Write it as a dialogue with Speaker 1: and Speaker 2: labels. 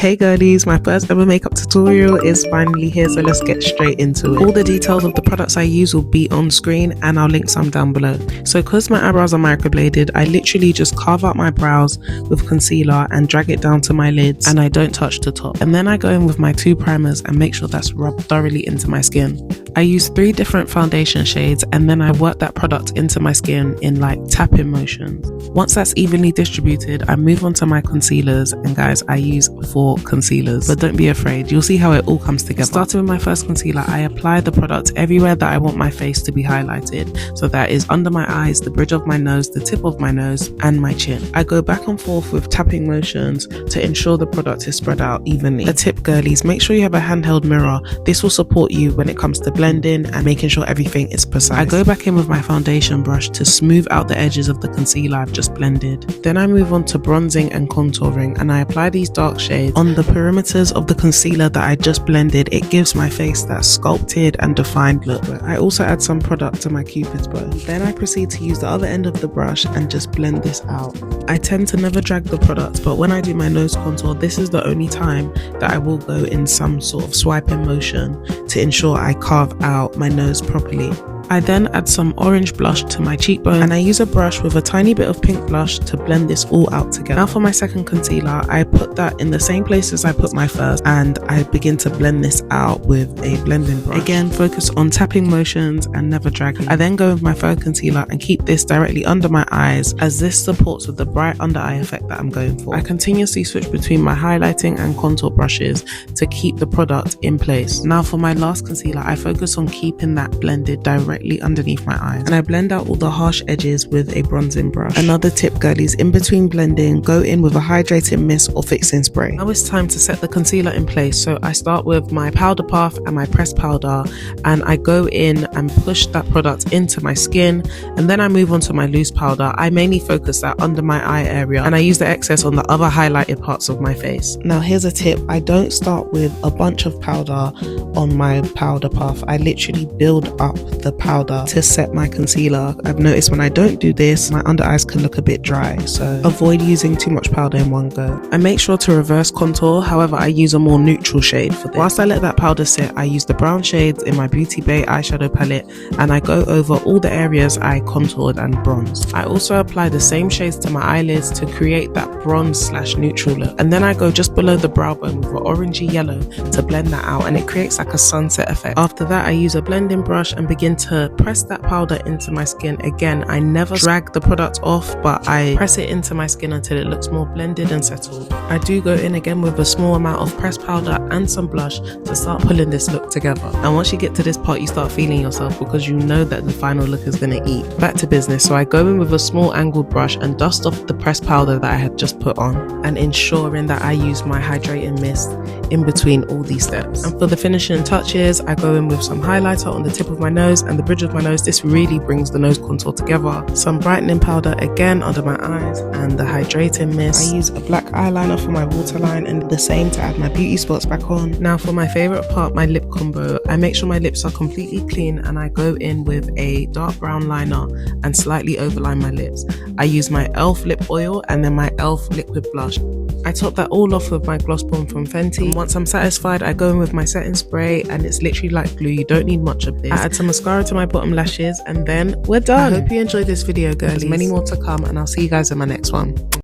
Speaker 1: Hey girlies, my first ever makeup tutorial is finally here, so let's get straight into it. All the details of the products I use will be on screen and I'll link some down below. So because my eyebrows are microbladed, I literally just carve out my brows with concealer and drag it down to my lids, and I don't touch the top. And then I go in with my 2 primers and make sure that's rubbed thoroughly into my skin. I use 3 different foundation shades and then I work that product into my skin in like tapping motions. Once that's evenly distributed, I move on to my concealers, and guys, I use 4 concealers, but don't be afraid, you'll see how it all comes together. Starting with my first concealer, I apply the product everywhere that I want my face to be highlighted. So that is under my eyes, the bridge of my nose, the tip of my nose, and my chin. I go back and forth with tapping motions to ensure the product is spread out evenly. A tip, girlies, make sure you have a handheld mirror. This will support you when it comes to blending and making sure everything is precise. I go back in with my foundation brush to smooth out the edges of the concealer I've just blended. Then I move on to bronzing and contouring, and I apply these dark shades on the perimeters of the concealer that I just blended. It gives my face that sculpted and defined look. I also add some product to my Cupid's bow. Then I proceed to use the other end of the brush and just blend this out. I tend to never drag the product, but when I do my nose contour, this is the only time that I will go in some sort of swiping motion to ensure I carve out my nose properly. I then add some orange blush to my cheekbone, and I use a brush with a tiny bit of pink blush to blend this all out together. Now for my second concealer, I put that in the same places I put my first, and I begin to blend this out with a blending brush. Again, focus on tapping motions and never dragging. I then go with my third concealer and keep this directly under my eyes, as this supports with the bright under eye effect that I'm going for. I continuously switch between my highlighting and contour brushes to keep the product in place. Now for my last concealer, I focus on keeping that blended directly underneath my eyes, and I blend out all the harsh edges with a bronzing brush. Another tip, girlies, in between blending, go in with a hydrating mist or fixing spray. Now it's time to set the concealer in place, so I start with my powder puff and my pressed powder, and I go in and push that product into my skin, and then I move on to my loose powder. I mainly focus that under my eye area, and I use the excess on the other highlighted parts of my face. Now here's a tip, I don't start with a bunch of powder on my powder puff. I literally build up the powder to set my concealer. I've noticed when I don't do this, my under eyes can look a bit dry, so avoid using too much powder in one go. I make sure to reverse contour, however I use a more neutral shade for this. Whilst I let that powder sit, I use the brown shades in my Beauty Bay eyeshadow palette, and I go over all the areas I contoured and bronzed. I also apply the same shades to my eyelids to create that bronze / neutral look, and then I go just below the brow bone with an orangey yellow to blend that out, and it creates like a sunset effect. After that, I use a blending brush and begin to press that powder into my skin. Again, I never drag the product off, but I press it into my skin until it looks more blended and settled. I do go in again with a small amount of pressed powder and some blush to start pulling this look together. And once you get to this part, you start feeling yourself because you know that the final look is going to eat. Back to business, so I go in with a small angled brush and dust off the pressed powder that I had just put on, and ensuring that I use my hydrating mist in between all these steps. And for the finishing touches, I go in with some highlighter on the tip of my nose and the bridge of my nose. This really brings the nose contour together. Some brightening powder again under my eyes, and the hydrating mist. I use a black eyeliner for my waterline and the same to add my beauty spots back on. Now for my favorite part, my lip combo. I make sure my lips are completely clean, and I go in with a dark brown liner and slightly overline my lips. I use my e.l.f. lip oil and then my e.l.f. liquid blush. I top that all off with my gloss bomb from Fenty. And once I'm satisfied, I go in with my setting spray, and it's literally like glue. You don't need much of this. I add some mascara to my bottom lashes, and then we're done. I hope you enjoyed this video, girls. There's many more to come, and I'll see you guys in my next one.